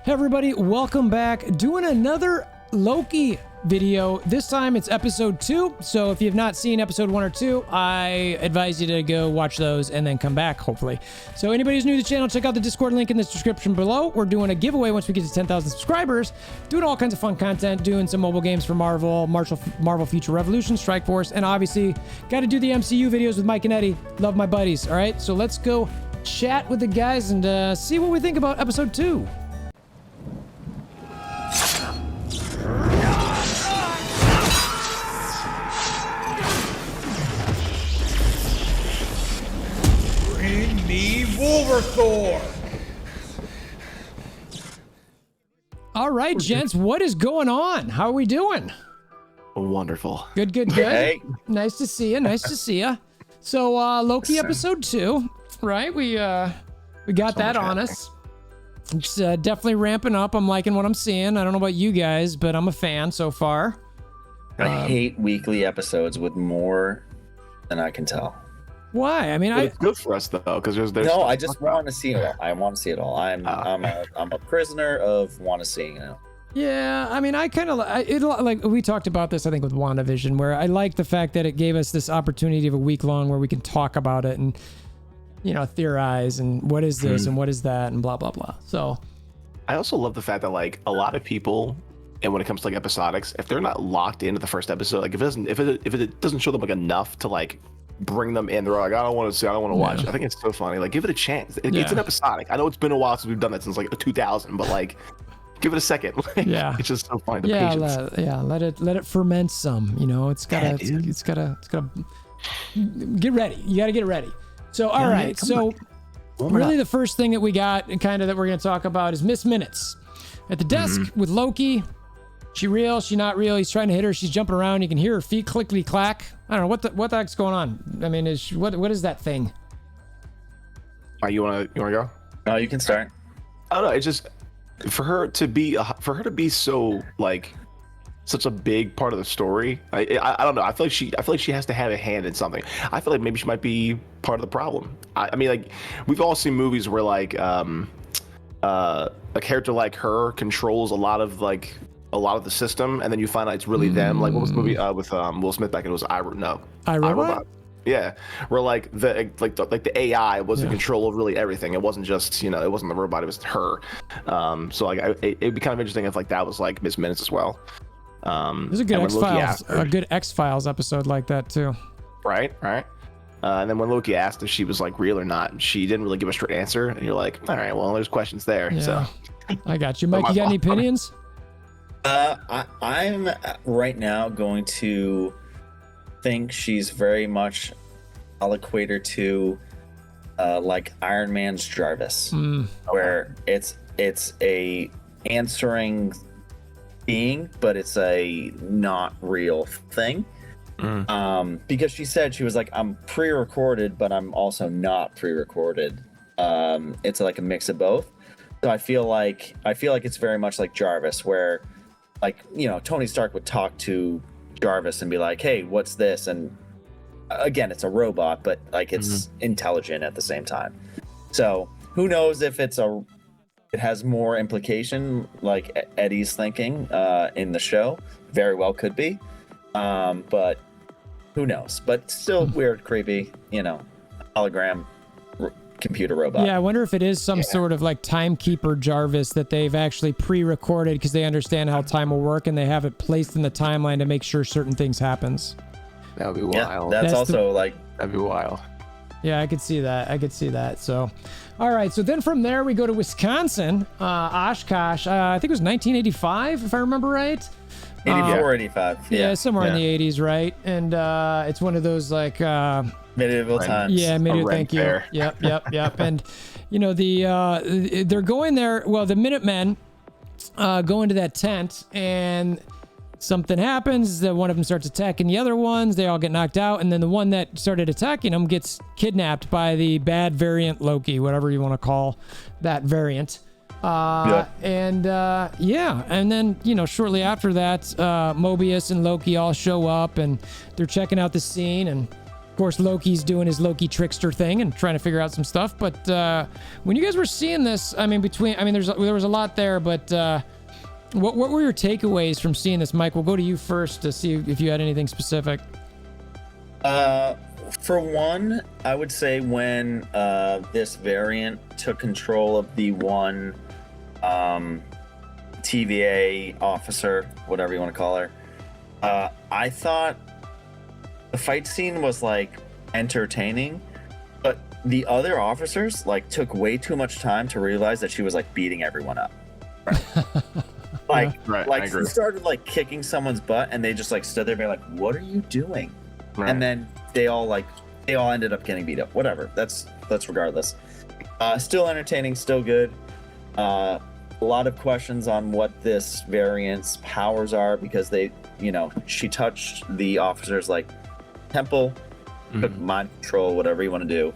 Hey everybody, welcome back. Doing another Loki video. This time it's episode 2. So if you have not seen episode 1 or 2, I advise you to go watch those and then come back, hopefully. So anybody who's new to the channel, check out the Discord link in the description below. We're doing a giveaway once we get to 10,000 subscribers. Doing all kinds of fun content, doing some mobile games for Marvel Future Revolution, Strike Force, and obviously got to do the MCU videos with Mike and Eddie. Love my buddies. All right, so let's go chat with the guys and see what we think about episode 2. Bring me Wolverthor! All right, gents, what is going on? How are we doing? Wonderful. Good. Hey. Nice to see you. So Loki episode 2, right? We got that on us. It's definitely ramping up. I'm liking what I'm seeing. I don't know about you guys, but I'm a fan so far. I hate weekly episodes with more than I can tell. Why? I mean, It's good for us though, because there's No, I just want to see it all. I want to see it all. I'm a prisoner of want to see it. Yeah, I mean, I kind of like we talked about this, I think, with WandaVision, where I like the fact that it gave us this opportunity of a week long where we can talk about it and, you know, theorize and what is this and what is that and blah blah blah. So I also love the fact that like a lot of people, and when it comes to like episodics, if they're not locked into the first episode, like if it doesn't show them like enough to like bring them in, they're like, I don't want to see, I don't want to watch. I think it's so funny. Like, give it a chance. It's an episodic. I know it's been a while since we've done that, since like 2000, but like, give it a second. Like, it's just so funny. The patience. Let it ferment some. You know, it's gotta get ready. You gotta get ready. So all right. So really, the first thing that we got, and kind of that we're gonna talk about, is Miss Minutes at the desk with Loki. She real? She not real? He's trying to hit her. She's jumping around. You can hear her feet clickety clack. I don't know what the heck's going on. I mean, what is that thing? You wanna go? No, you can start. I don't know. It's just for her to be so like such a big part of the story. I don't know. I feel like she has to have a hand in something. I feel like maybe she might be part of the problem. I mean, like we've all seen movies where like a character like her controls a lot of the system, and then you find out it's really them. Like what was the movie with Will Smith back? It was iRobot. Yeah, where like the AI was in control of really everything. It wasn't just it wasn't the robot. It was her. So like it'd be kind of interesting if like that was like Miss Minutes as well. There's a good X-Files episode like that too. Right. And then when Loki asked if she was like real or not, she didn't really give a straight answer. And you're like, all right, well, there's questions there. Yeah. So I got you, Mike. You got any opinions? I'm right now going to think she's very much, I'll equate her to like Iron Man's Jarvis, where it's a answering being, but it's a not real thing. Because she said, she was like, I'm pre-recorded, but I'm also not pre-recorded. It's like a mix of both. So I feel like it's very much like Jarvis, where like, Tony Stark would talk to Jarvis and be like, hey, what's this? And again, it's a robot, but like it's intelligent at the same time. So who knows if it has more implication, like Eddie's thinking in the show. Very well could be. But who knows? But still weird, creepy, hologram computer robot. Yeah, I wonder if it is some sort of like timekeeper Jarvis that they've actually pre-recorded because they understand how time will work and they have it placed in the timeline to make sure certain things happens. That would be wild. That's also that'd be wild. Yeah, I could see that. So, all right. So then from there we go to Wisconsin, Oshkosh. I think it was 1985, if I remember right. 84, 85. Yeah, somewhere in the 80s, right? And it's one of those like medieval times. Yeah, medieval. Thank you. Fair. Yep. And they're going there. Well, the Minutemen go into that tent, and something happens. That one of them starts attacking the other ones. They all get knocked out, and then the one that started attacking them gets kidnapped by the bad variant Loki, whatever you want to call that variant. And then shortly after that, Mobius and Loki all show up, and they're checking out the scene, and Of course, Loki's doing his Loki trickster thing and trying to figure out some stuff. But when you guys were seeing this, I mean, there was a lot there. But what were your takeaways from seeing this, Mike? We'll go to you first to see if you had anything specific. For one, I would say when this variant took control of the one TVA officer, whatever you want to call her, I thought the fight scene was like entertaining, but the other officers like took way too much time to realize that she was like beating everyone up. Right? Like she started like kicking someone's butt, and they just like stood there being like, "What are you doing?" Right. And then they all ended up getting beat up. Whatever. That's regardless. Still entertaining. Still good. A lot of questions on what this variant's powers are, because she touched the officer's like temple, took mind control, whatever you want to do,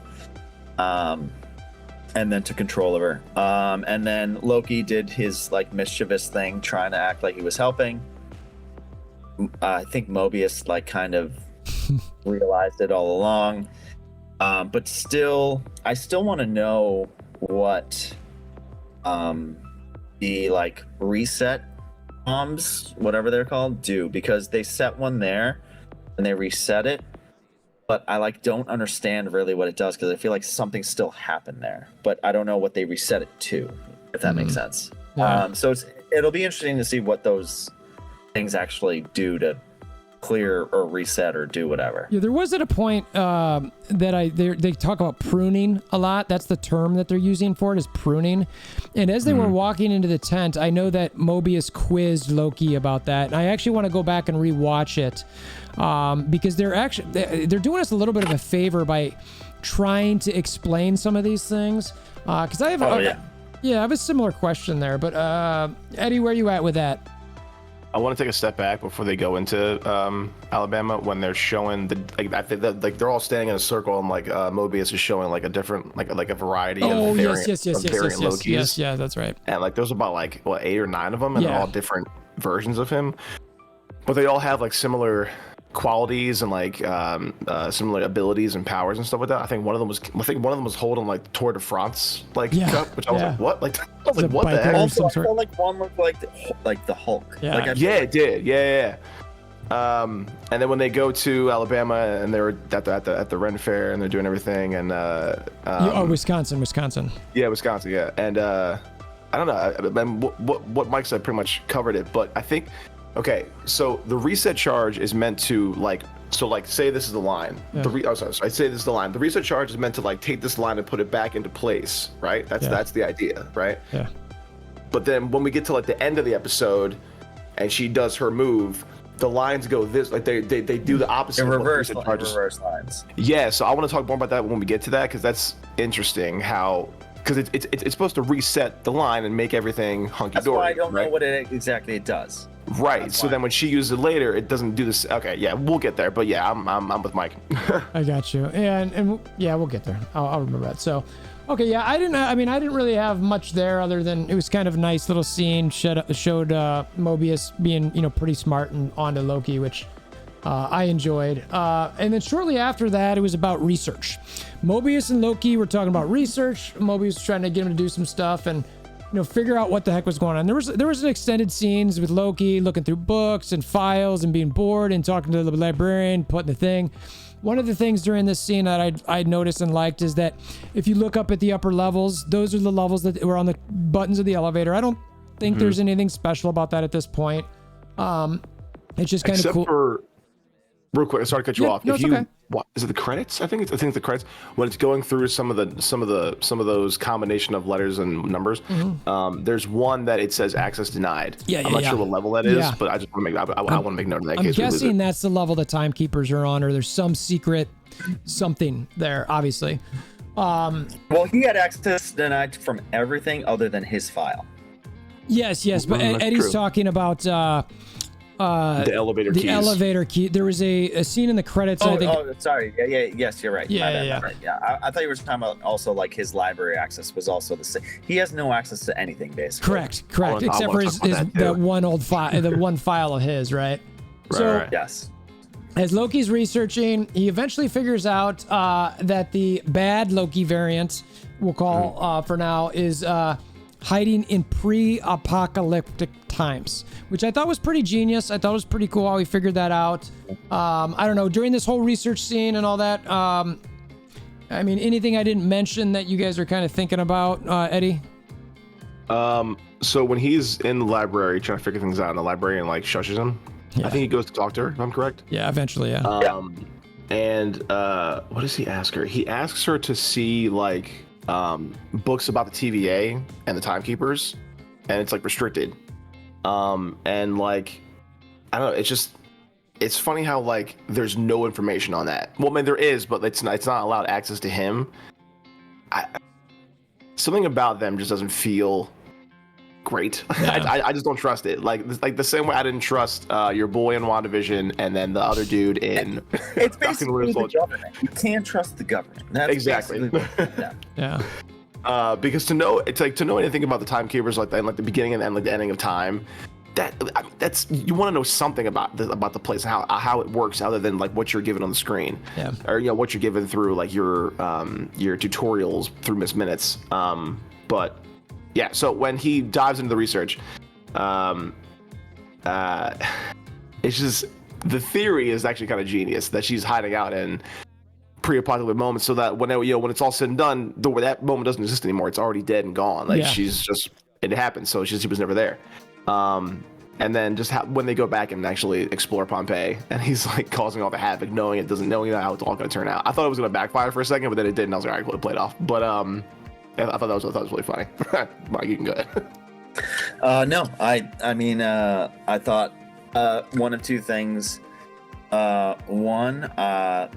and then took control of her. And then Loki did his like mischievous thing, trying to act like he was helping. I think Mobius like kind of realized it all along, but I still want to know what the like reset bombs, whatever they're called, do, because they set one there and they reset it, but I like don't understand really what it does, because I feel like something still happened there, but I don't know what they reset it to, if that makes sense. Yeah. So it'll be interesting to see what those things actually do to clear or reset or do whatever. Yeah, there was at a point that they talk about pruning a lot. That's the term that they're using for it, is pruning. And as they were walking into the tent, I know that Mobius quizzed Loki about that. And I actually want to go back and rewatch it because they're doing us a little bit of a favor by trying to explain some of these things. Because I have I have a similar question there. But Eddie, where are you at with that? I want to take a step back before they go into Alabama, when they're showing I think that like they're all standing in a circle, and like Mobius is showing like a different like a variety of variant Lokis. Yes, yeah, that's right. And like there's about like 8 or 9 of them, and they're all different versions of him, but they all have like similar qualities and like similar abilities and powers and stuff like that. I think one of them was holding like Tour de France cup, which I was like, what? Like I was like, what the heck? Also, I felt like one looked like the Hulk. Yeah, it did. Yeah. And then when they go to Alabama and they're at the Ren Fair and they're doing everything, and Wisconsin. Yeah, Wisconsin. Yeah, and I don't know. What Mike said pretty much covered it, but I think. Okay, so the reset charge is meant to say this is the line. Yeah. I say this is the line. The reset charge is meant to like take this line and put it back into place, right? That's the idea, right? Yeah. But then when we get to like the end of the episode, and she does her move, the lines go this, like they do the opposite. In reverse lines. Yeah, so I want to talk more about that when we get to that, because that's interesting because it's supposed to reset the line and make everything hunky dory. That's why I don't know what exactly it does. Right. That's so then when she uses it later, it doesn't do this. Okay. Yeah, we'll get there. But yeah, I'm with Mike. I got you. And yeah, we'll get there. I'll remember that. So, okay. Yeah, I didn't really have much there other than it was kind of a nice little scene. Showed Mobius being, pretty smart and onto Loki, which I enjoyed. And then shortly after that, it was about research. Mobius and Loki were talking about research. Mobius was trying to get him to do some stuff and figure out what the heck was going on. There was an extended scenes with Loki looking through books and files and being bored and talking to the librarian, putting the thing. One of the things during this scene that I noticed and liked is that if you look up at the upper levels, those are the levels that were on the buttons of the elevator. I don't think there's anything special about that at this point. It's just kind of cool. Except for, real quick, sorry to cut you off. No, okay. What is it? The credits? I think it's the credits when it's going through some of those combination of letters and numbers. There's one that it says access denied. I'm not sure what level that is, but I just want to make I want to make note of that. I'm guessing that's the level the timekeepers are on, or there's some secret something there. Obviously. Well, he had access denied from everything other than his file. Yes, but Eddie's talking about. The elevator keys. The elevator key. There was a scene in the credits. I think. Oh, sorry. Yes, you're right. Yeah. Right. Yeah, I thought you were talking about also like his library access was also the same. He has no access to anything basically. Correct. Except for his that one old file, the one file of his, right? Right. Yes. as Loki's researching, he eventually figures out that the bad Loki variant, we'll call for now, is hiding in pre-apocalyptic times, which I thought was pretty genius. I thought it was pretty cool how he figured that out. I don't know, during this whole research scene and all that, I mean, anything I didn't mention that you guys are kind of thinking about, Eddie? So when he's in the library trying to figure things out, and the librarian like shushes him, Yeah. I think he goes to talk to her, if I'm correct. Yeah, eventually, yeah. And what does he ask her? He asks her to see like books about the TVA and the timekeepers, and it's like restricted. And like, I don't know, it's funny how like there's no information on that. Well, I mean there is, but it's not allowed access to him. Something about them just doesn't feel great. Yeah. I just don't trust it. Like the same way I didn't trust your boy in WandaVision and then the other dude in It's basically the government. You can't trust the government. That's exactly. Yeah. Because to know anything about the timekeepers, like the beginning and like the ending of time, that's you want to know something about the place, how it works, other than like what you're given on the screen, or what you're given through like your tutorials through Miss Minutes. But yeah, so when he dives into the research, it's just the theory is actually kind of genius that she's hiding out in pre-apocalyptic moments, so that when it's all said and done, that moment doesn't exist anymore. It's already dead and gone. Like she's just, it happened, so she was never there. And then just when they go back and actually explore Pompeii, and he's like causing all the havoc, knowing how it's all going to turn out. I thought it was going to backfire for a second, but then it didn't. I was like, all right, it played off. But I thought that was really funny. Mike, you can go ahead. No, I mean, I thought one of two things. One,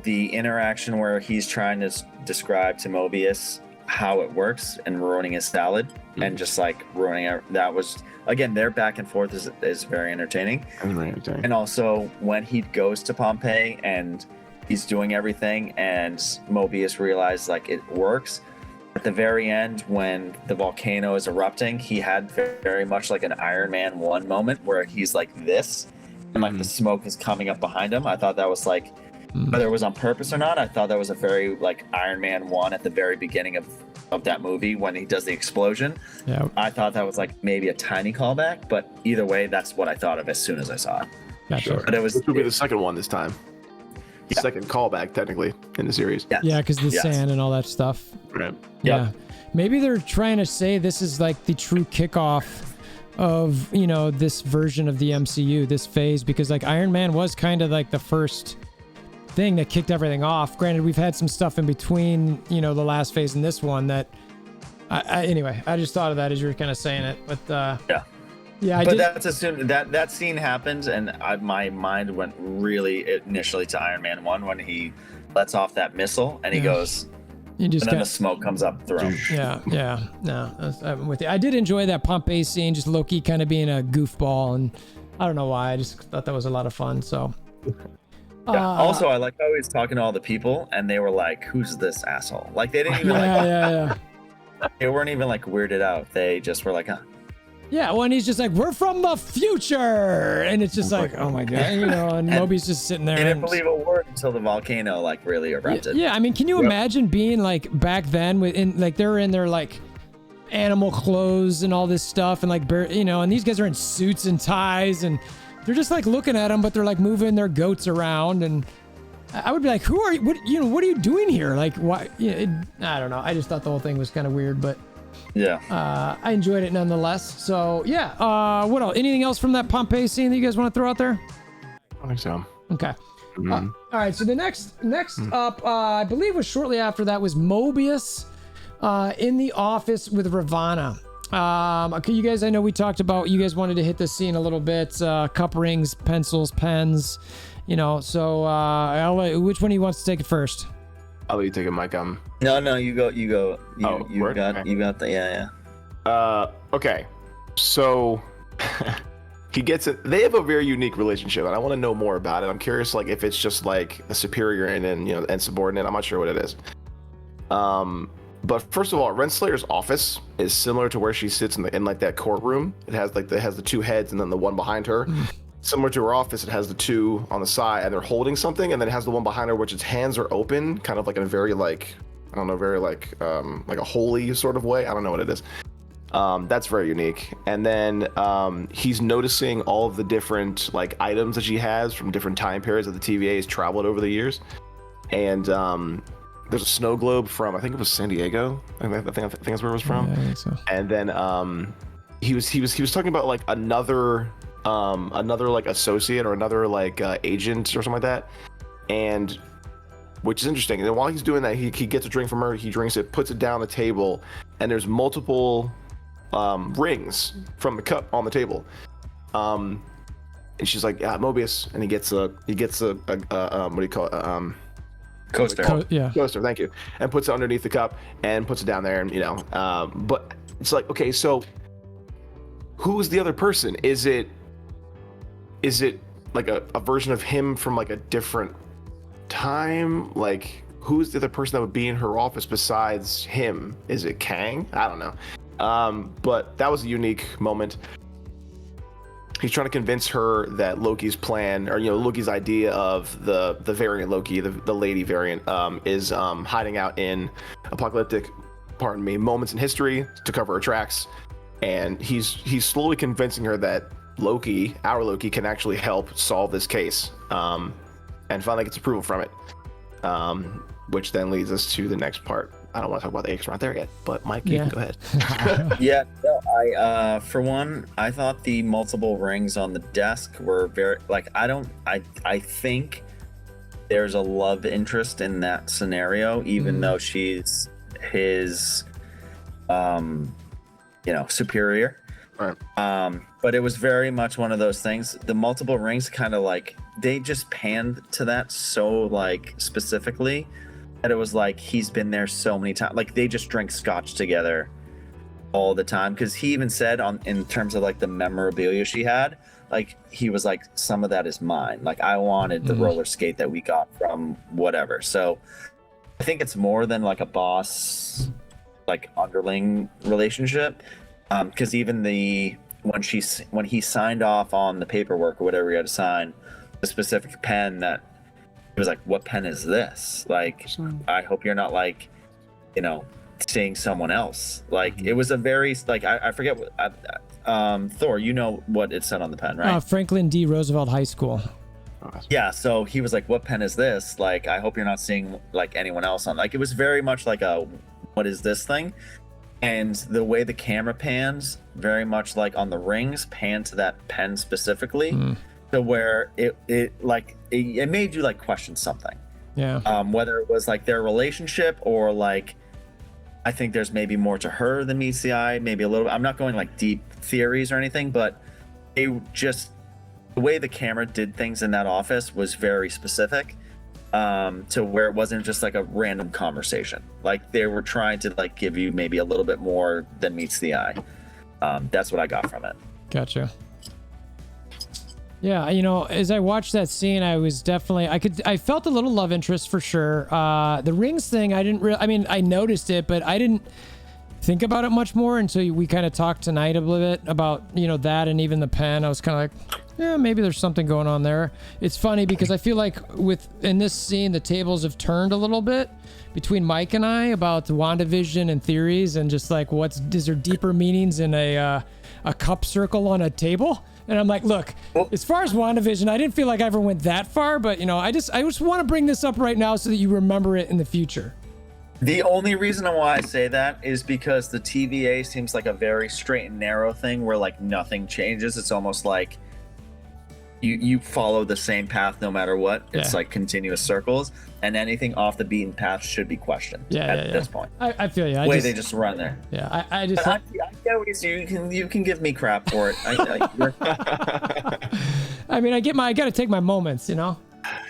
the interaction where he's trying to describe to Mobius how it works and ruining his salad, and just like ruining it. That was, again, their back and forth is very entertaining. And also when he goes to Pompeii and he's doing everything and Mobius realizes like it works. At the very end, when the volcano is erupting, he had very much like an Iron Man 1 moment where he's like this, and like the smoke is coming up behind him. I thought that was like, whether it was on purpose or not, I thought that was a very like Iron Man 1 at the very beginning of that movie when he does the explosion. Yeah. I thought that was like maybe a tiny callback, but either way, that's what I thought of as soon as I saw it. Gotcha. Sure. But This will be the second one this time. Second callback technically in the series. Yeah, because the sand and all that stuff. Right. Yeah. Maybe they're trying to say this is like the true kickoff of, this version of the MCU, this phase, because like Iron Man was kind of like the first thing that kicked everything off. Granted, we've had some stuff in between, the last phase and this one that anyway, I just thought of that as you were kind of saying it, but yeah, but that's as soon that scene happened, and my mind went really initially to Iron Man 1 when he lets off that missile and he goes, and then the smoke comes up through him. No, I'm with you. I did enjoy that Pompeii scene, just Loki kind of being a goofball, and I don't know why, I just thought that was a lot of fun. So also, I like how he was talking to all the people, and they were like, "Who's this asshole?" Like they didn't even they weren't even like weirded out. They just were like, "Huh." Yeah, when he's just like, "We're from the future," and it's just like, oh my god, and Moby's just sitting there. They didn't believe a word until the volcano like really erupted. Yeah, I mean, can you imagine being like back then they're in their like animal clothes and all this stuff, and like and these guys are in suits and ties, and they're just like looking at them, but they're like moving their goats around, and I would be like, "Who are you? What are you doing here? Like, why?" I don't know. I just thought the whole thing was kind of weird, but. Yeah. I enjoyed it nonetheless. So yeah. What else? Anything else from that Pompeii scene that you guys want to throw out there? I think so. Okay. All right. So the next up, I believe was shortly after that, was Mobius in the office with Ravana. Okay, you guys, I know we talked about, you guys wanted to hit this scene a little bit. Cup rings, pencils, pens, so which one of you wants to take it first? I'll let you take it, Mike. No, you go. You got the Okay. So he gets it. They have a very unique relationship, and I want to know more about it. I'm curious, like if it's just like a superior and subordinate. I'm not sure what it is. But first of all, Renslayer's office is similar to where she sits in like that courtroom. It has the two heads and then the one behind her. similar to her office, it has the two on the side, and they're holding something, and then it has the one behind her, which its hands are open, kind of like in a very like, I don't know, very like a holy sort of way. I don't know what it is. That's very unique. And then he's noticing all of the different like items that she has from different time periods that the TVA has traveled over the years. And there's a snow globe from, I think it was San Diego. I think that's where it was from. Yeah, I think so. And then he was talking about like another like associate or another like agent or something like that, and which is interesting. And then while he's doing that, he gets a drink from her, he drinks it, puts it down the table, and there's multiple rings from the cup on the table. And she's like, yeah, Mobius, and he gets a what do you call it? Coaster. Coaster, thank you. And puts it underneath the cup and puts it down there, and but it's like, okay, so who's the other person? Is it like a version of him from like a different time? Like, who's the other person that would be in her office besides him? Is it Kang? I don't know. But that was a unique moment. He's trying to convince her that Loki's plan, or Loki's idea of the variant Loki, the lady variant, is hiding out in apocalyptic, moments in history to cover her tracks. And he's slowly convincing her that Loki, our Loki, can actually help solve this case, and finally gets approval from it, which then leads us to the next part. I don't want to talk about the X, we're not there yet, but Mike, you can go ahead. Yeah, no, I for one, I thought the multiple rings on the desk were very, like, I think there's a love interest in that scenario, even though she's his superior. Right. But it was very much one of those things. The multiple rings kind of like, they just panned to that so like specifically that it was like he's been there so many times. Like, they just drink scotch together all the time. Because he even said in terms of like the memorabilia she had, like he was like, some of that is mine. Like, I wanted the roller skate that we got from whatever. So I think it's more than like a boss, like underling relationship. Because even when he signed off on the paperwork or whatever he had to sign, the specific pen that he was like, what pen is this? Like, I hope you're not like, seeing someone else. Like, it was a very, like, I forget what, Thor, you know what it said on the pen, right? Franklin D. Roosevelt High School. Yeah, so he was like, what pen is this? Like, I hope you're not seeing like anyone else on. Like, it was very much like a, what is this thing? And the way the camera pans, very much like on the rings, pan to that pen specifically, to where it made you like question something. Yeah. Whether it was like their relationship or like, I think there's maybe more to her than meets the eye, maybe a little bit. I'm not going like deep theories or anything, but the way the camera did things in that office was very specific. To where it wasn't just like a random conversation. Like, they were trying to like give you maybe a little bit more than meets the eye. That's what I got from it. Gotcha. Yeah, as I watched that scene, I was definitely, I felt a little love interest for sure. The rings thing, I noticed it, but I didn't think about it much more until we kind of talked tonight a little bit about, that, and even the pen. I was kind of like, yeah, maybe there's something going on there. It's funny because I feel like in this scene, the tables have turned a little bit between Mike and I about the WandaVision and theories, and just like, is there deeper meanings in a cup circle on a table? And I'm like, look, as far as WandaVision, I didn't feel like I ever went that far, but I just want to bring this up right now so that you remember it in the future. The only reason why I say that is because the TVA seems like a very straight and narrow thing where like nothing changes. It's almost like you follow the same path no matter what. It's like continuous circles, and anything off the beaten path should be questioned at this point. I feel you. They just run there. Yeah, I get what you can give me crap for it. I got to take my moments, Yeah,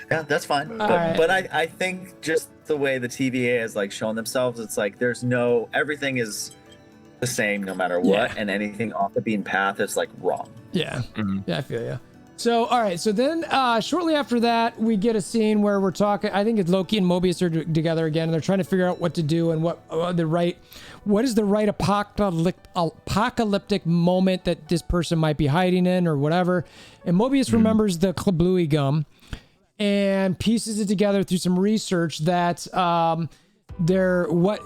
that's fine. But I think just the way the TVA has like shown themselves, it's like everything is the same no matter what, and anything off the beaten path is like wrong. Yeah. Yeah, I feel you. So, all right. So then shortly after that, we get a scene where we're talking, I think it's Loki and Mobius are together again, and they're trying to figure out what to do and what what is the right apocalyptic moment that this person might be hiding in or whatever. And Mobius remembers the kablooey gum and pieces it together through some research that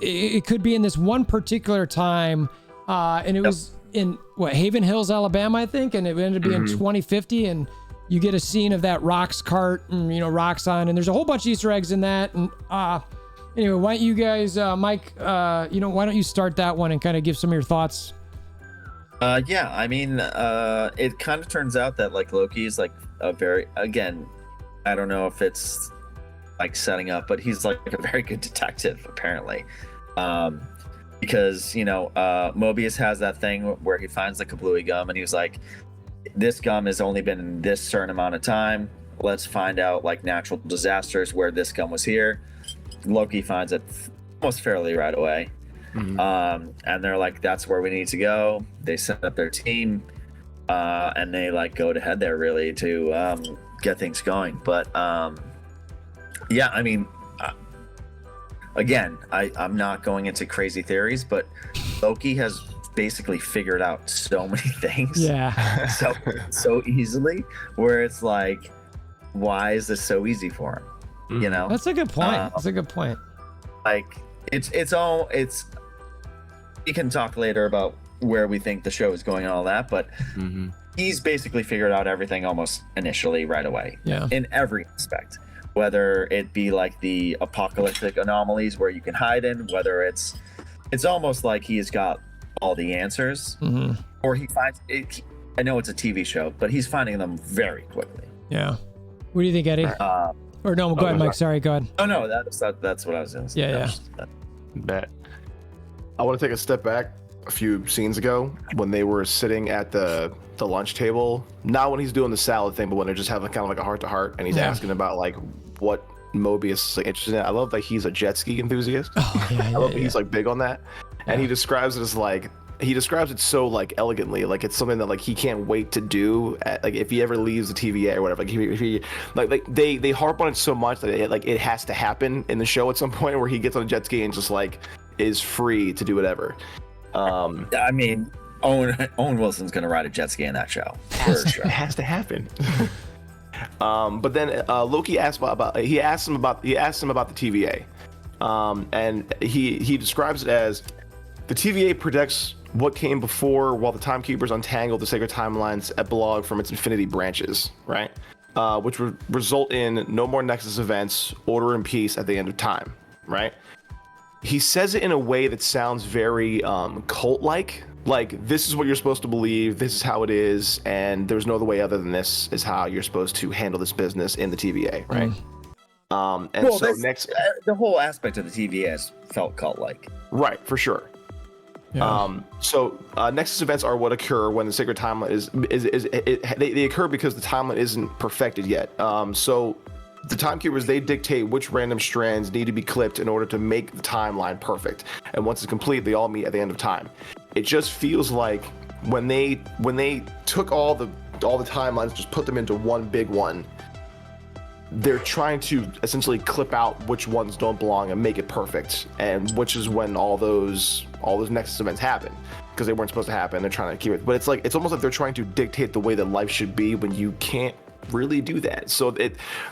it could be in this one particular time, and it was in Haven Hills, Alabama, I think, and it ended up being 2050, and you get a scene of that rocks cart and rocks on, and there's a whole bunch of Easter eggs in that. And anyway, why don't you guys, Mike, why don't you start that one and kind of give some of your thoughts? Yeah, I mean, it kind of turns out that like Loki is like a very, again, I don't know if it's like setting up, but he's like a very good detective apparently, because Mobius has that thing where he finds the kablooey gum and he was like, this gum has only been in this certain amount of time, let's find out like natural disasters where this gum was here. Loki finds it almost fairly right away, and they're like, that's where we need to go. They set up their team, and they like go to head there really to get things going. But yeah, I mean, again, I'm not going into crazy theories, but Loki has basically figured out so many things, so easily, where it's like, why is this so easy for him? That's a good point. That's a good point. Like it's we can talk later about where we think the show is going and all that, but he's basically figured out everything almost initially right away, in every aspect, whether it be like the apocalyptic anomalies where you can hide in, whether it's almost like he's got all the answers, or he finds it. I know it's a TV show, but he's finding them very quickly. Yeah. What do you think, Eddie? Or no, go ahead, Mike. Sorry, go ahead. Oh no, that's what I was going to say. Yeah. Bet. I want to take a step back a few scenes ago when they were sitting at the lunch table, not when he's doing the salad thing, but when they're just having kind of like a heart to heart, and he's asking about like what Mobius is like interested in. I love that he's a jet ski enthusiast. I love that he's like big on that, and he describes it as like, he describes it so like elegantly, like it's something that like he can't wait to do like if he ever leaves the TVA or whatever. Like if he like they harp on it so much that it has to happen in the show at some point where he gets on a jet ski and just like is free to do whatever. I mean, Owen Wilson's gonna ride a jet ski in that show. It has to happen. But then Loki asked he asked him about the TVA, and he describes it as the TVA protects what came before while the Timekeepers untangle the sacred timeline's epilogue from its infinity branches, right? Which would result in no more Nexus events, order and peace at the end of time, right? He says it in a way that sounds very cult-like. Like, this is what you're supposed to believe, this is how it is, and there's no other way other than this is how you're supposed to handle this business in the TVA, right? The whole aspect of the TVA has felt cult-like. Right, for sure. Yeah. Nexus events are what occur when the sacred timeline they occur because the timeline isn't perfected yet. So the Timekeepers, they dictate which random strands need to be clipped in order to make the timeline perfect. And once it's complete, they all meet at the end of time. It just feels like when they took all the timelines, just put them into one big one, they're trying to essentially clip out which ones don't belong and make it perfect, and which is when all those Nexus events happen, because they weren't supposed to happen. They're trying to keep it, but it's almost like they're trying to dictate the way that life should be when you can't really do that. So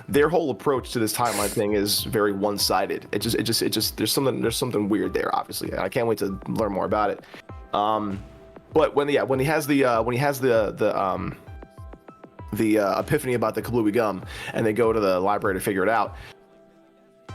their whole approach to this timeline thing is very one-sided. It just there's something weird there, obviously, and I can't wait to learn more about it. But when he has the epiphany about the kablooey gum, and they go to the library to figure it out,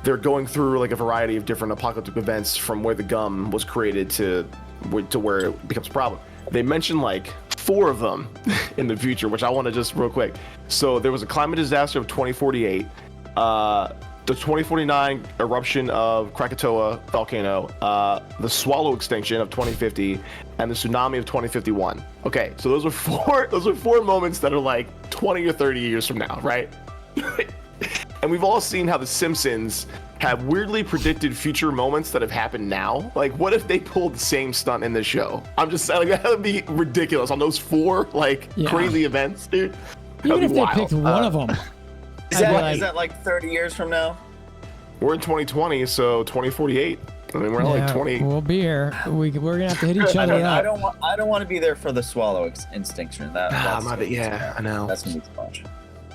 they're going through like a variety of different apocalyptic events from where the gum was created to where it becomes a problem. They mention like 4 of them in the future, which I want to just real quick. So there was a climate disaster of 2048, the 2049 eruption of Krakatoa volcano, the swallow extinction of 2050, and the tsunami of 2051. Okay, so those are four moments that are like 20 or 30 years from now, right? And we've all seen how The Simpsons have weirdly predicted future moments that have happened now. Like, what if they pulled the same stunt in this show? I'm just saying, like, that would be ridiculous on those 4 crazy events, dude. Even if they picked one of them. Is that like 30 years from now? We're in 2020, so 2048. I mean, we're only 20. We'll be here. We're gonna have to hit each other I up. don't want to be there for the swallow extinction. That's I know. That's gonna be too much.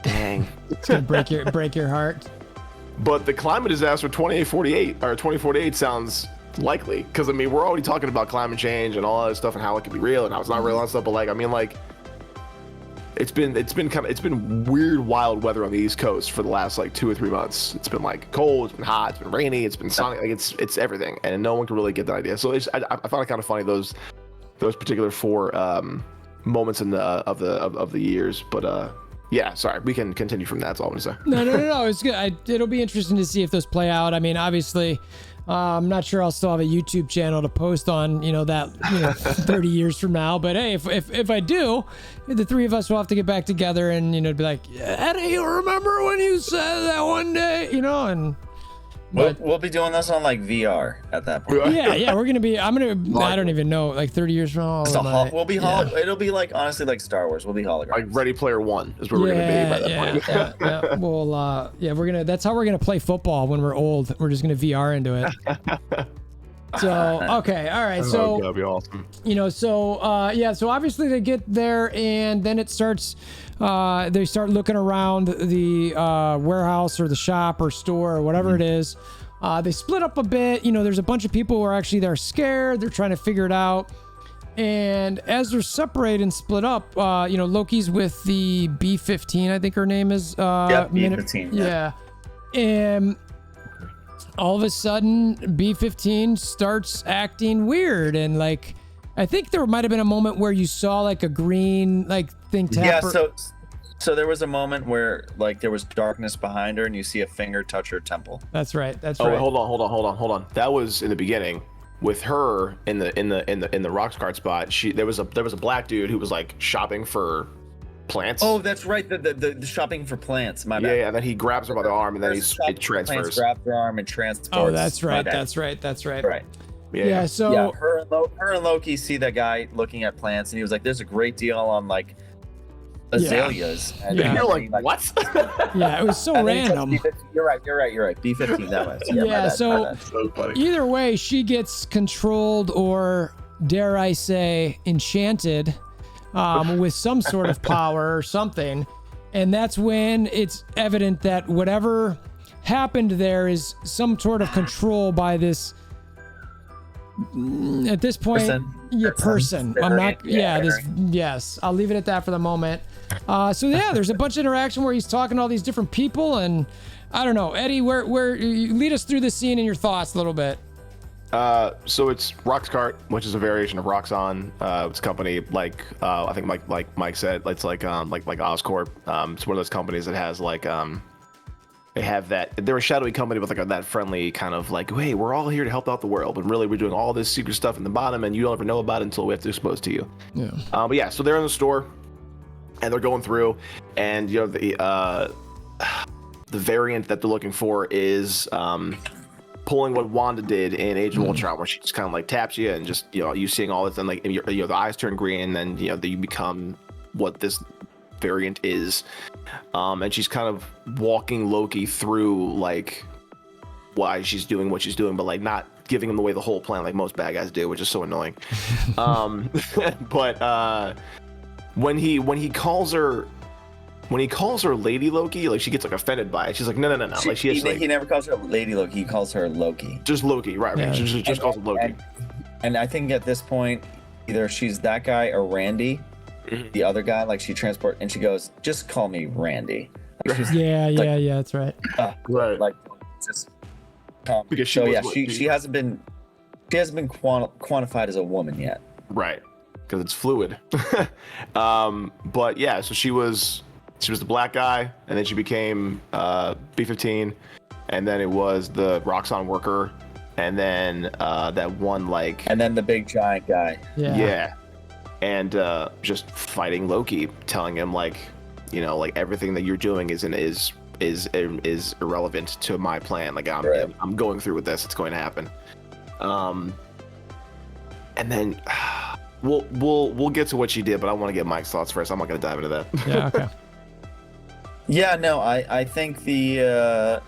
Dang. It's gonna break your heart. But the climate disaster 2048 sounds likely, because I mean we're already talking about climate change and all that stuff and how it can be real and how it's not real and stuff. But like, I mean, like, it's been weird, wild weather on the East Coast for the last like 2 or 3 months. It's been like cold, it's been hot, it's been rainy, it's been sunny, like it's everything, and no one can really get that idea. So I found it kind of funny those particular 4 moments in of the years, but. Yeah, sorry. We can continue from that. That's all I'm gonna say. No. It's good. It'll be interesting to see if those play out. I mean, obviously, I'm not sure I'll still have a YouTube channel to post on, 30 years from now. But hey, if I do, the 3 of us will have to get back together and be like, Eddie, remember when you said that one day, and. We'll be doing this on like VR at that point. Yeah, we're gonna be. I don't even know. Like 30 years from now, we'll be It'll be like honestly like Star Wars. We'll be holograms. Like Ready Player One is where we're gonna be by that point. Yeah. Well, we're gonna. That's how we're gonna play football when we're old. We're just gonna VR into it. So okay, all right. So that'd be awesome. So obviously they get there and then it starts. They start looking around the warehouse or the shop or store or whatever it is. They split up a bit. There's a bunch of people who are actually they're scared. They're trying to figure it out. And as they're separated and split up, Loki's with the B-15, I think her name is. B-15. Yeah. And all of a sudden, B-15 starts acting weird. And like, I think there might have been a moment where you saw like a green thing tap. Yeah, so there was a moment where like there was darkness behind her and you see a finger touch her temple. That's right. Right. Hold on. That was in the beginning with her in the rock cart spot. There was a black dude who was like shopping for plants. Oh, that's right. The shopping for plants. My bad. Yeah, and then he grabs her by the arm and then it transfers. Plants grabs her arm and transports. Oh, that's right. Right. Yeah. So her and Loki see that guy looking at plants, and he was like, "There's a great deal on like azaleas." And you're like, "What?" Yeah, it was so random. You're right. B-15. That was. Yeah. So funny. Either way, she gets controlled, or dare I say, enchanted, with some sort of power or something, and that's when it's evident that whatever happened there is some sort of control by this. At this point, person. I'm not. Yes. I'll leave it at that for the moment. There's a bunch of interaction where he's talking to all these different people, and I don't know, Eddie, where you lead us through the scene and your thoughts a little bit. So it's Roxcart, which is a variation of Roxxon. It's a company like I think Mike said, it's like Oscorp. It's one of those companies that has like they have that. They're a shadowy company with like that friendly kind of like, hey, we're all here to help out the world, but really we're doing all this secret stuff in the bottom, and you don't ever know about it until we have to expose to you. Yeah. So they're in the store, and they're going through, and the variant that they're looking for is pulling what Wanda did in Age of Ultron, where she just kind of like taps you and just you seeing all this, and like the eyes turn green, and then you become what this variant is. And she's kind of walking Loki through like why she's doing what she's doing, but like not giving him away the whole plan like most bad guys do, which is so annoying. But when he calls her Lady Loki, like she gets like offended by it. She's like, no. Like he never calls her Lady Loki. He calls her Loki. Just Loki, right? Yeah. Just calls her Loki. And I think at this point, either she's that guy or Randy. The other guy, like she transport, and she goes, "Just call me Randy." Like yeah, that's right. Right. Like just because she hasn't been quantified as a woman yet. Right, because it's fluid. But yeah, so she was the black guy, and then she became B-15, and then it was the Roxxon worker, and then that one like, and then the big giant guy. Yeah. And just fighting Loki, telling him like, like everything that you're doing is irrelevant to my plan. Like I'm going through with this. It's going to happen. And then we'll get to what she did, but I want to get Mike's thoughts first. I'm not going to dive into that. Yeah. Okay. Yeah. No. I think I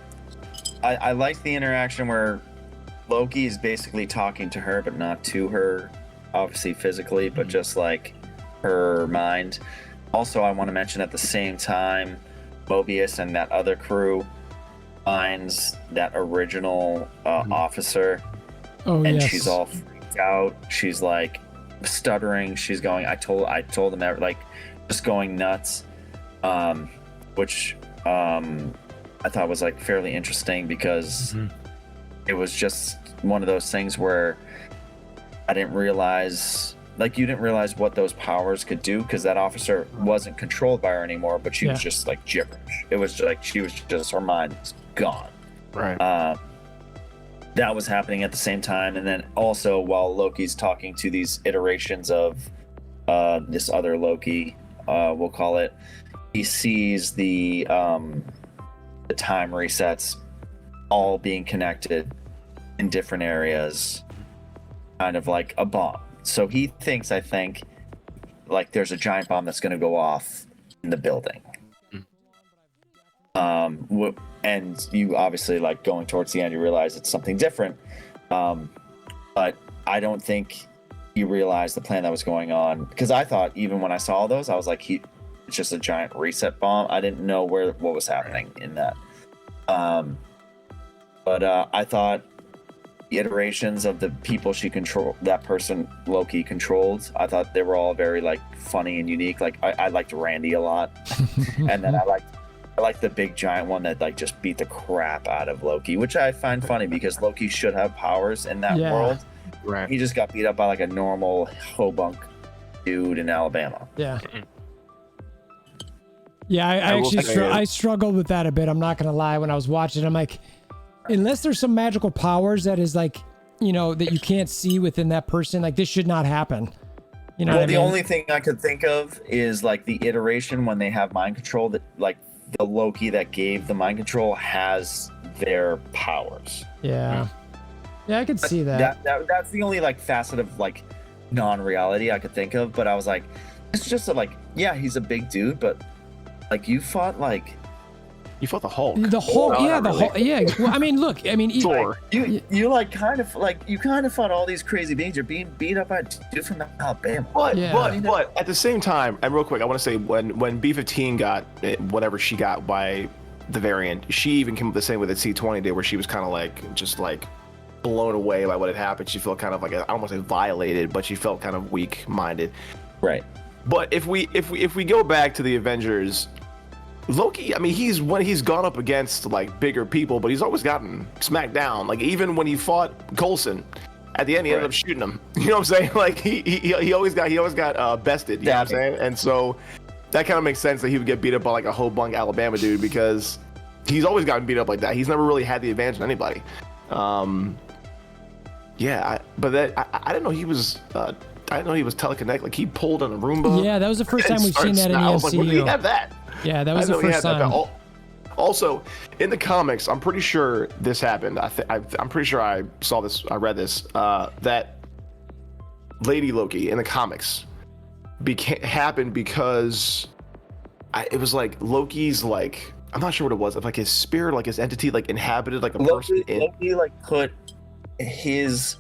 like the interaction where Loki is basically talking to her, but not to her, obviously physically, but just like her mind. Also, I want to mention at the same time, Mobius and that other crew finds that original officer, and she's all freaked out. She's like stuttering. She's going. I told them that, like, just going nuts, which I thought was like fairly interesting because it was just one of those things where I didn't realize. Like, you didn't realize what those powers could do because that officer wasn't controlled by her anymore, but she was just like gibberish. It was like she was just, her mind was gone. Right. That was happening at the same time. And then also while Loki's talking to these iterations of this other Loki, we'll call it, he sees the time resets all being connected in different areas, kind of like a bomb. So he thinks, I think, like there's a giant bomb that's going to go off in the building. And you obviously, like, going towards the end, you realize it's something different. But I don't think you realize the plan that was going on. Because I thought, even when I saw those, I was like, it's just a giant reset bomb. I didn't know what was happening in that. But I thought the iterations of the people that person Loki controlled, I thought they were all very like funny and unique. Like I liked Randy a lot, and then I liked the big giant one that like just beat the crap out of Loki, which I find funny because Loki should have powers in that world. Right. He just got beat up by like a normal hobunk dude in Alabama. Yeah. Yeah, I struggled with that a bit. I'm not gonna lie. When I was watching, I'm like, unless there's some magical powers that is like, you know, that you can't see within that person, like this should not happen. You know, well, what I the mean? only thing I could think of is like the iteration when they have mind control, that like the Loki that gave the mind control has their powers. Yeah, I could see that. That's the only like facet of like non-reality I could think of. But I was like, it's just like, yeah, he's a big dude, but like you fought the Hulk. The Hulk, Hulk. Yeah. Well, I mean, look, I mean, Thor. You like kind of fought all these crazy beings. You're being beat up by a dude from Alabama. But at the same time, and real quick, I want to say when B-15 got whatever she got by the variant, she even came up the same with the C-20 day, where she was kind of like just like blown away by what had happened. She felt kind of like, I don't want to say violated, but she felt kind of weak-minded. Right. But if we go back to the Avengers, Loki, I mean, he's gone up against like bigger people, but he's always gotten smacked down. Like even when he fought Coulson, at the end he ended up shooting him. You know what I'm saying? Like he always got bested. You know what I'm saying? And so that kind of makes sense that he would get beat up by like a hobunk Alabama dude, because he's always gotten beat up like that. He's never really had the advantage on anybody. But I didn't know he was. I didn't know he was telekinetic. Like he pulled on a Roomba. Yeah, that was the first time we've seen that in the MCU. Like, when did he have that? Yeah, that was the first time. Also, in the comics, I'm pretty sure this happened. I'm pretty sure I saw this. I read this. That Lady Loki in the comics happened because it was like Loki's like, I'm not sure what it was. Like his spirit, like his entity, like inhabited like a person. Loki like put his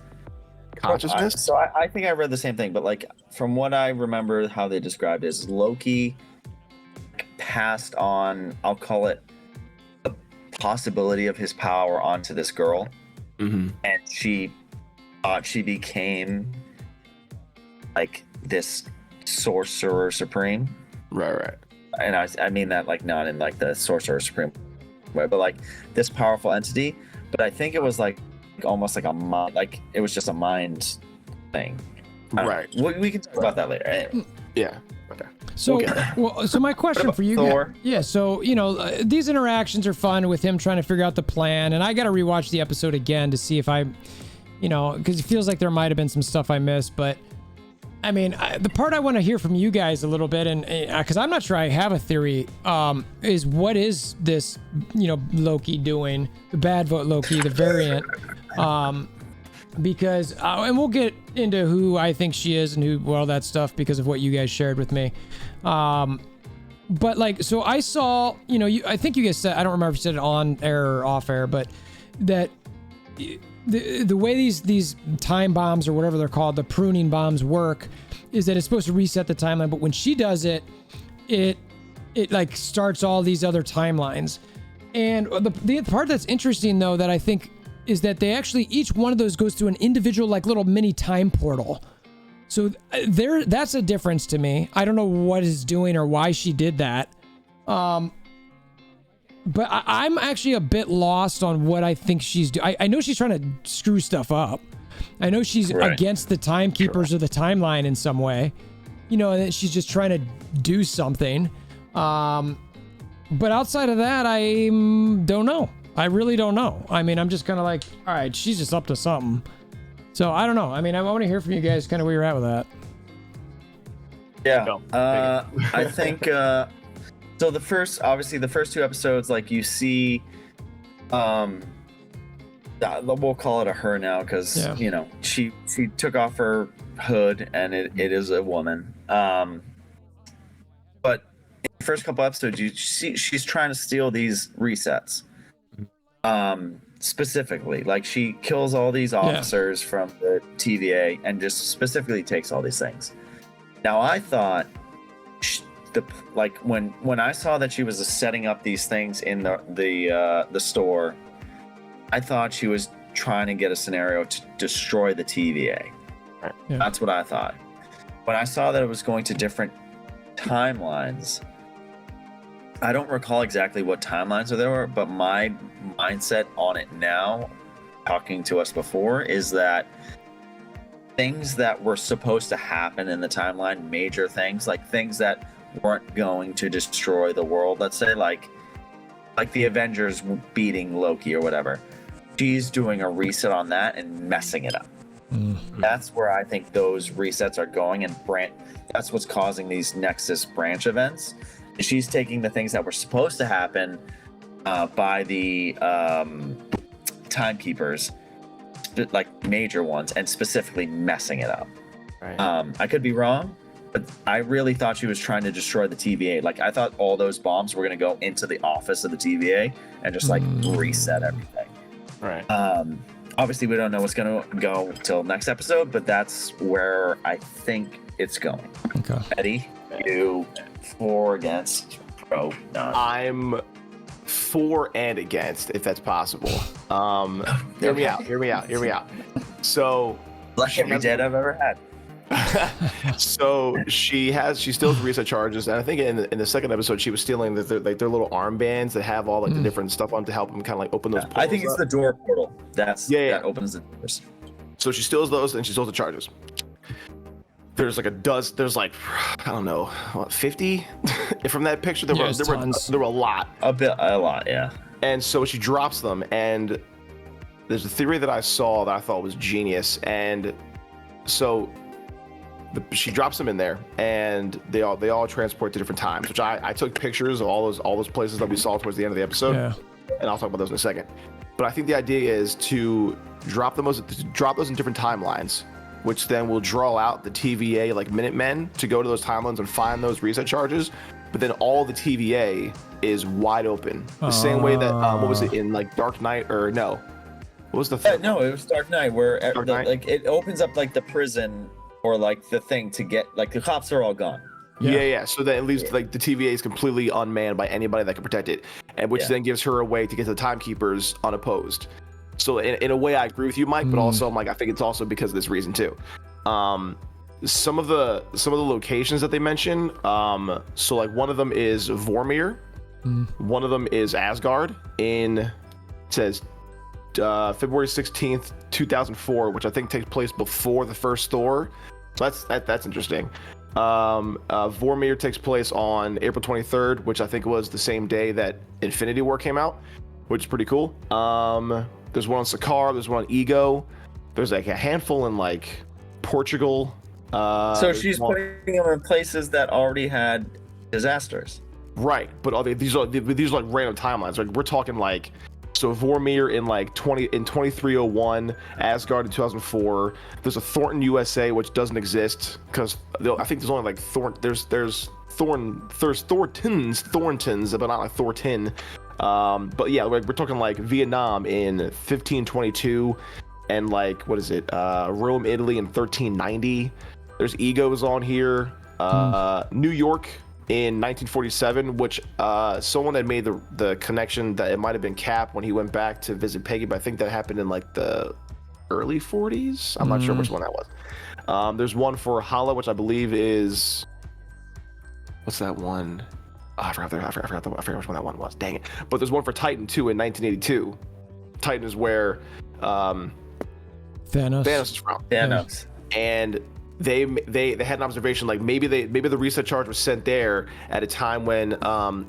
consciousness. So I think I read the same thing, but like from what I remember, how they described it is Loki passed on, I'll call it, the possibility of his power onto this girl, and she thought she became like this sorcerer supreme. Right. And I mean that like not in like the sorcerer supreme way, but like this powerful entity. But I think it was like almost like a mind, like it was just a mind thing. Right. We can talk about that later. Anyway. Yeah. Okay. So, so my question for you guys, yeah. So these interactions are fun with him trying to figure out the plan, and I got to rewatch the episode again to see if I, because it feels like there might have been some stuff I missed, but I mean, the part I want to hear from you guys a little bit, and because I'm not sure I have a theory, is what is this, Loki doing? The bad vote Loki, the variant, because, and we'll get into who I think she is and all that stuff because of what you guys shared with me. But like, so I saw, I think you guys said, I don't remember if you said it on air or off air, but that the way these time bombs or whatever they're called, the pruning bombs work, is that it's supposed to reset the timeline. But when she does it, it like starts all these other timelines. And the part that's interesting though, that I think is that they actually, each one of those goes through an individual like little mini time portal. So that's a difference to me. I don't know what it's doing or why she did that. But I'm actually a bit lost on what I think she's doing. I know she's trying to screw stuff up. I know she's against the timekeepers or the timeline in some way, and that she's just trying to do something. But outside of that, I don't know. I really don't know. I mean, I'm just kind of like, all right, she's just up to something. So I don't know. I mean, I want to hear from you guys kind of where you're at with that. Yeah. I think, so the first 2 episodes, like you see, we'll call it a her now because, she took off her hood and it is a woman. But in the first couple episodes, you see she's trying to steal these resets. Specifically, like she kills all these officers from the TVA and just specifically takes all these things. Now I thought when I saw that she was setting up these things in the store, I thought she was trying to get a scenario to destroy the TVA. Yeah. That's what I thought. When I saw that it was going to different timelines, I don't recall exactly what timelines there were, but my mindset on it now, talking to us before, is that things that were supposed to happen in the timeline, major things, like things that weren't going to destroy the world, let's say, like the Avengers beating Loki or whatever, she's doing a reset on that and messing it up. Mm-hmm. That's where I think those resets are going, and that's what's causing these Nexus branch events. She's taking the things that were supposed to happen by the timekeepers, like major ones, and specifically messing it up. Right. I could be wrong, but I really thought she was trying to destroy the TVA. Like I thought all those bombs were going to go into the office of the TVA and just like reset everything. Right. Obviously, we don't know what's going to go till next episode, but that's where I think it's going. Okay. Eddie, you for, against, pro, none? I'm for and against, if that's possible. Hear me out. So, like every date I've ever had. So she steals reset charges, and I think in the second episode she was stealing their little armbands that have all like the different stuff on to help them kind of like open those portals. I think it's up. The door portal. That opens the doors. So she steals those and she steals the charges. There's like there's like, I don't know, what, 50 from that picture. There were a lot. A lot, yeah. And so she drops them, and there's a theory that I saw that I thought was genius. And so she drops them in there, and they all transport to different times. Which I took pictures of all those places that we saw towards the end of the episode, and I'll talk about those in a second. But I think the idea is to drop those in different timelines, which then will draw out the TVA like Minutemen to go to those timelines and find those reset charges. But then all the TVA is wide open, the same way that what was it in like Dark Knight, or no? What was the thing? No, it was Dark Knight, where like it opens up like the prison or like the thing to get like the cops are all gone. Yeah. So then it leaves like the TVA is completely unmanned by anybody that can protect it, and which then gives her a way to get to the timekeepers unopposed. So in a way, I agree with you, Mike, but also I think it's also because of this reason too. Some of the locations that they mention, so like one of them is Vormir, one of them is Asgard. It says February 16th, 2004, which I think takes place before the first Thor. So that's interesting. Vormir takes place on April 23rd, which I think was the same day that Infinity War came out, which is pretty cool. There's one on Sakaar, there's one on Ego, there's like a handful in like Portugal. So she's putting them in places that already had disasters. Right, but these are like random timelines. Like we're talking like, so Vormir in 2301, Asgard in 2004. There's a Thornton, USA, which doesn't exist because I think there's only like there's Thorntons, but not like Thornton. But yeah, we're talking like Vietnam in 1522. and like what is it? Rome, Italy in 1390. There's egos on here. New York in 1947, which someone had made the connection that it might have been Cap when he went back to visit Peggy, but I think that happened in like the early 40s. I'm not sure which one that was. There's one for Hala, which I believe is, what's that one? Oh, I forgot which one that one was. Dang it! But there's one for Titan too in 1982. Titan is where Thanos is from. Thanos. And they had an observation like maybe the reset charge was sent there at a time when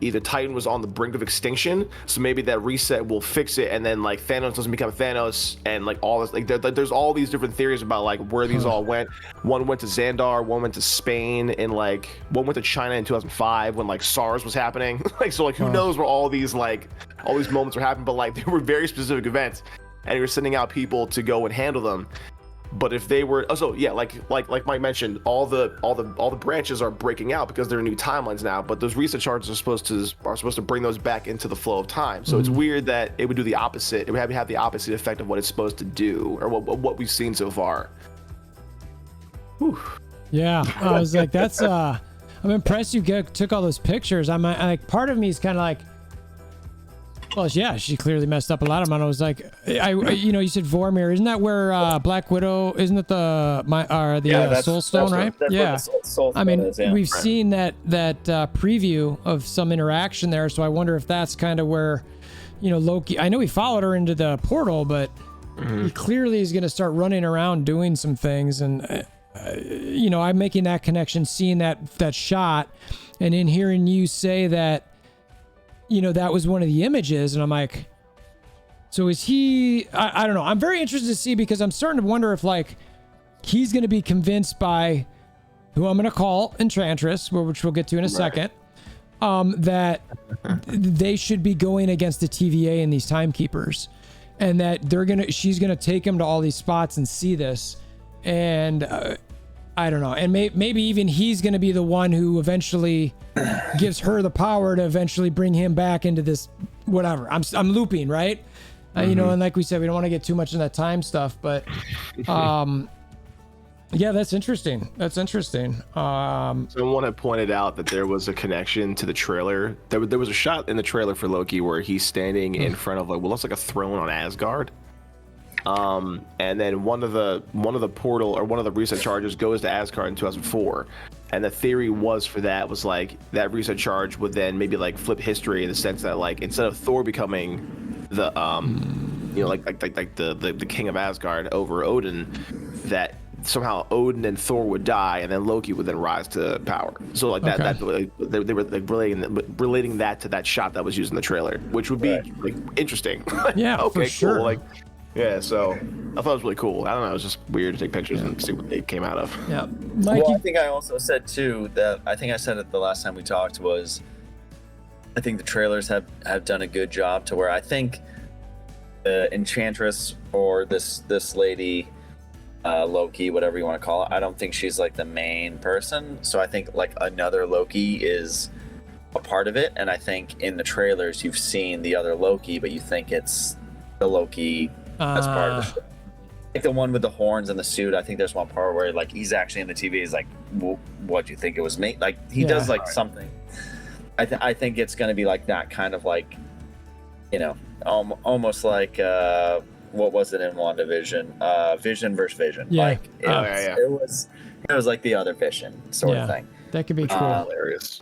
either Titan was on the brink of extinction, so maybe that reset will fix it, and then like Thanos doesn't become Thanos, and like all this like there's all these different theories about like where these all went. One went to Xandar, one went to Spain, and like one went to China in 2005 when like SARS was happening. Like so like who knows where all these moments were happening, but like they were very specific events, and they were sending out people to go and handle them. But if they were like Mike mentioned, all the branches are breaking out because they're new timelines now. But those reset charges are supposed to bring those back into the flow of time. So it's weird that it would do the opposite. It would have the opposite effect of what it's supposed to do, or what we've seen so far. Whew. Yeah, I was like, that's I'm impressed you took all those pictures. I'm like, part of me is kind of like, well, yeah, she clearly messed up a lot of them. I was like, you said Vormir, isn't that where Black Widow? Isn't it the Soul Stone, right? Yeah. Soul I mean, is, yeah. we've seen that preview of some interaction there, so I wonder if that's kind of where, Loki. I know he followed her into the portal, but he clearly is going to start running around doing some things, and I'm making that connection, seeing that shot, and in hearing you say that. That was one of the images, and I'm like, so is he, I don't know. I'm very interested to see, because I'm starting to wonder if like he's going to be convinced by who I'm going to call Enchantress, which we'll get to in a second, that they should be going against the TVA and these timekeepers, and that she's going to take him to all these spots and see this. And I don't know. And maybe even he's going to be the one who eventually gives her the power to eventually bring him back into this, whatever. I'm looping, right? And like we said, we don't want to get too much in that time stuff, but yeah, that's interesting. Someone had pointed out that there was a connection to the trailer. There was a shot in the trailer for Loki where he's standing in front of looks like a throne on Asgard. And then one of the portal or one of the reset charges goes to Asgard in 2004, and the theory was like that reset charge would then maybe like flip history in the sense that like instead of Thor becoming the the king of Asgard over Odin, that somehow Odin and Thor would die, and then Loki would then rise to power. So like that they were like relating that to that shot that was used in the trailer, which would be like interesting. Yeah, okay, for sure. Cool. Like. Yeah, so I thought it was really cool. I don't know, it was just weird to take pictures and see what they came out of. Yeah. Well, I think I also said too that I think I said it the last time we talked was I think the trailers have done a good job to where I think the Enchantress or this lady Loki, whatever you want to call it, I don't think she's like the main person. So I think like another Loki is a part of it, and I think in the trailers you've seen the other Loki, but you think it's the Loki as part of the show. Like the one with the horns and the suit. I think there's one part where like he's actually in the TV. He's like, "What do you think it was me?" Like he does like something. I think it's going to be like that kind of like, almost like what was it in WandaVision? Vision versus Vision. Yeah. Like it was like the other Vision sort of thing. That could be cool. Hilarious.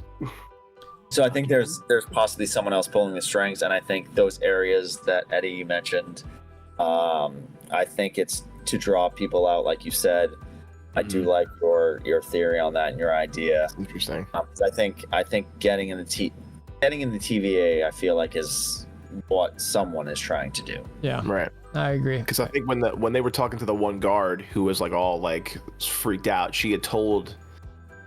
So I think there's possibly someone else pulling the strings, and I think those areas that Eddie mentioned, I think it's to draw people out, like you said. I do like your theory on that and your idea. Interesting. I think getting in the TVA, I feel like is what someone is trying to do. Yeah. Right. I agree. Because I think when they were talking to the one guard who was like all like freaked out, she had told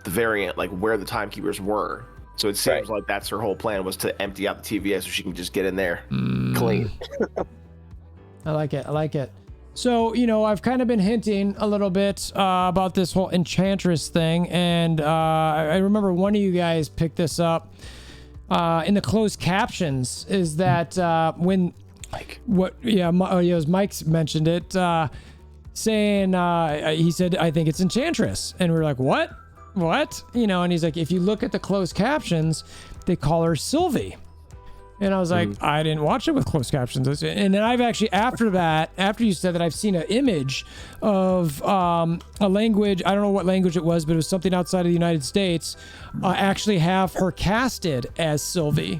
the variant like where the timekeepers were. So it seems like that's her whole plan, was to empty out the TVA so she can just get in there clean. I like it. So, I've kind of been hinting a little bit about this whole Enchantress thing. And I remember one of you guys picked this up in the closed captions, is that when Like What? Yeah, it was Mike's mentioned it, saying he said, "I think it's Enchantress," and we were like, "What? What?" You know, and he's like, "If you look at the closed captions, they call her Sylvie." And I was like, I didn't watch it with closed captions. And then I've actually, after you said that, I've seen an image of a language. I don't know what language it was, but it was something outside of the United States. Actually have her casted as Sylvie.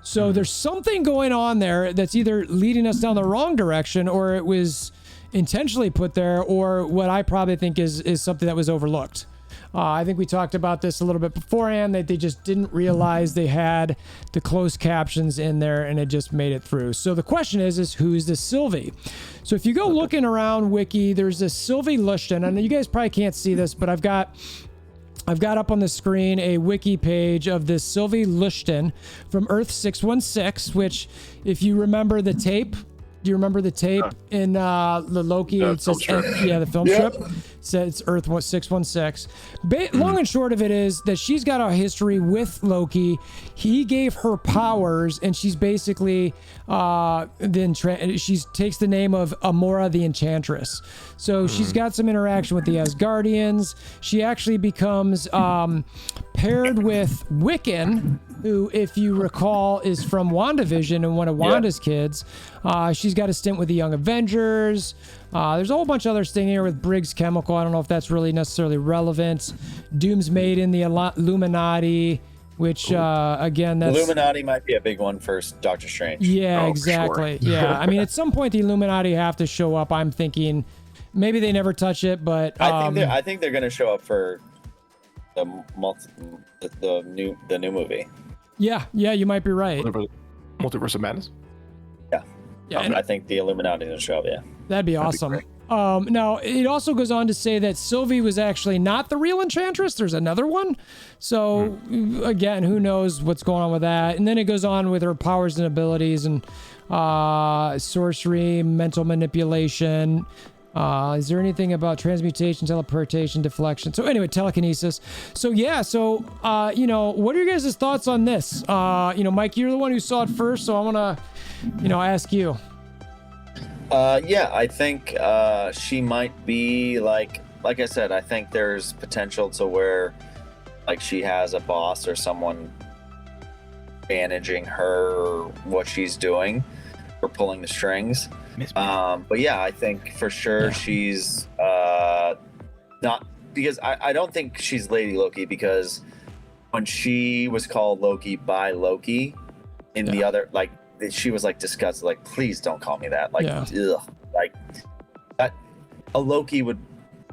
So there's something going on there that's either leading us down the wrong direction, or it was intentionally put there, or what I probably think is something that was overlooked. I think we talked about this a little bit beforehand, that they just didn't realize they had the closed captions in there, and it just made it through. So the question is who's this Sylvie? So if you go looking around Wiki, there's this Sylvie Lushton, and you guys probably can't see this, but I've got up on the screen a wiki page of this Sylvie Lushton from Earth 616, which, if you remember the tape, do you remember the tape in the Loki? It says, the film strip. Says Earth 616. Long and short of it is that she's got a history with Loki. He gave her powers, and she's basically she takes the name of Amora the Enchantress. So she's got some interaction with the Asgardians. She actually becomes paired with Wiccan, who, if you recall, is from WandaVision and one of Wanda's kids. She's got a stint with the Young Avengers. There's a whole bunch of other things here with Briggs Chemical. I don't know if that's really necessarily relevant. Doom's made in the Illuminati, which, again, that's... Illuminati might be a big one for Doctor Strange. Yeah, exactly. Sure. Yeah, I mean, at some point, the Illuminati have to show up. I'm thinking maybe they never touch it, but... I think they're going to show up for the new movie. Yeah, you might be right. Multiverse of Madness? Yeah, I think the Illuminati will show up, yeah. That'd be awesome. Now, it also goes on to say that Sylvie was actually not the real Enchantress. There's another one. So, again, who knows what's going on with that. And then it goes on with her powers and abilities and sorcery, mental manipulation. Is there anything about transmutation, teleportation, deflection? So anyway, telekinesis. So yeah, what are your guys' thoughts on this? Mike, you're the one who saw it first, so I want to, ask you. I think she might be like I said, I think there's potential to where like she has a boss or someone managing her, what she's doing, or pulling the strings. But yeah, I think for sure she's not, because I don't think she's Lady Loki, because when she was called Loki by Loki in the other, like, she was like disgusted, like, please don't call me that, like, ugh, like that. A Loki would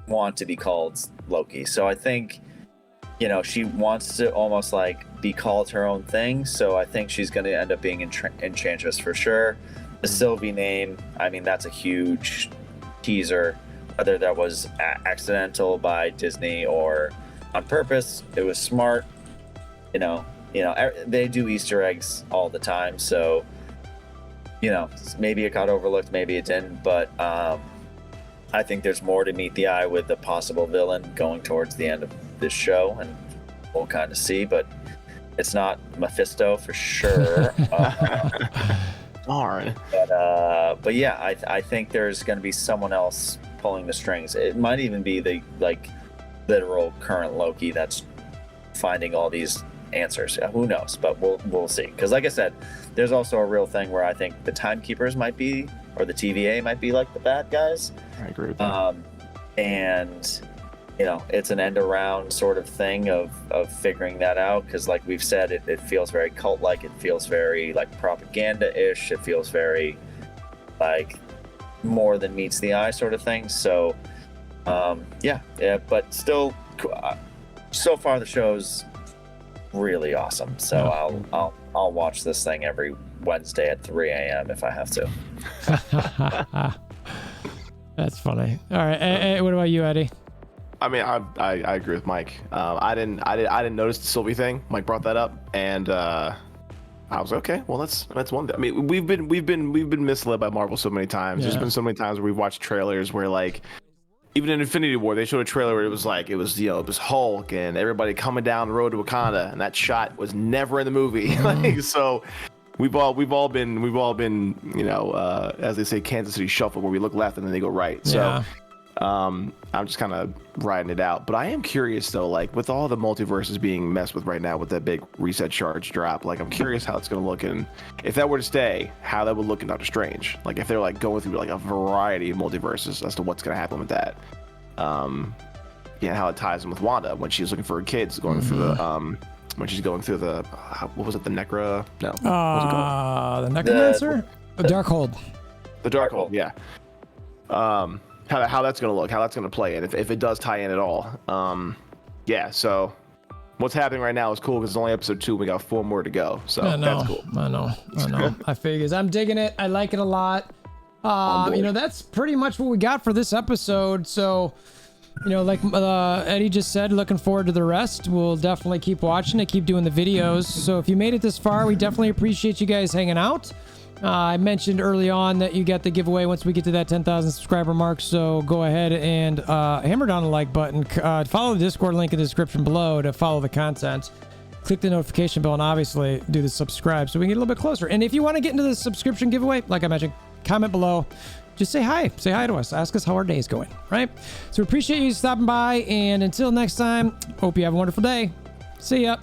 want to be called Loki, so I think she wants to almost like be called her own thing. So I think she's going to end up being Enchantress for sure. The Sylvie name, I mean, that's a huge teaser. Whether that was accidental by Disney or on purpose, it was smart. They do Easter eggs all the time, so maybe it got overlooked, maybe it didn't. But I think there's more to meet the eye with the possible villain going towards the end of this show, and we'll kind of see. But it's not Mephisto for sure. Darn. But yeah, I think there's going to be someone else pulling the strings. It might even be the literal current Loki that's finding all these answers. Who knows? But we'll see. Because like I said, there's also a real thing where I think the Timekeepers might be, or the TVA might be like the bad guys. I agree with that. And it's an end around sort of thing of figuring that out, because like we've said, it feels very cult-like, it feels very like propaganda-ish, it feels very like more than meets the eye sort of thing. So but still, so far the show's really awesome. So I'll watch this thing every Wednesday at 3 a.m. if I have to. That's funny. All right, what about you, Eddie? I mean, I agree with Mike. I didn't notice the Sylvie thing. Mike brought that up, and I was like, okay, well that's one thing. I mean, we've been misled by Marvel so many times. There's been so many times where we've watched trailers where, like, even in Infinity War, they showed a trailer where it was Hulk and everybody coming down the road to Wakanda, and that shot was never in the movie. So we've all been, you know, as they say, Kansas City shuffle, where we look left and then they go right. So, Yeah. I'm just kind of riding it out. But I am curious though, like with all the multiverses being messed with right now with that big reset charge drop, like I'm curious how it's going to look, and if that were to stay, how that would look in Doctor Strange. Like if they're like going through like a variety of multiverses as to what's going to happen with that. Yeah, how it ties in with Wanda when she's looking for her kids, going through the when she's going through the what was it, the Necra? No, what was it called? The Necromancer, the Darkhold. The Darkhold, yeah. How that's gonna look, how that's gonna play in, if it does tie in at all. Yeah. So what's happening right now is cool because it's only episode 2. We got 4 more to go. So that's cool. I know. I figures. I'm digging it. I like it a lot. You know, that's pretty much what we got for this episode. So, you know, like Eddie just said, looking forward to the rest. We'll definitely keep watching it, keep doing the videos. So if you made it this far, we definitely appreciate you guys hanging out. I mentioned early on that you get the giveaway once we get to that 10,000 subscriber mark. So go ahead and hammer down the like button. Follow the Discord link in the description below to follow the content. Click the notification bell and obviously do the subscribe so we can get a little bit closer. And if you want to get into the subscription giveaway, like I mentioned, comment below. Just say hi. Say hi to us. Ask us how our day is going, right? So we appreciate you stopping by. And until next time, hope you have a wonderful day. See ya.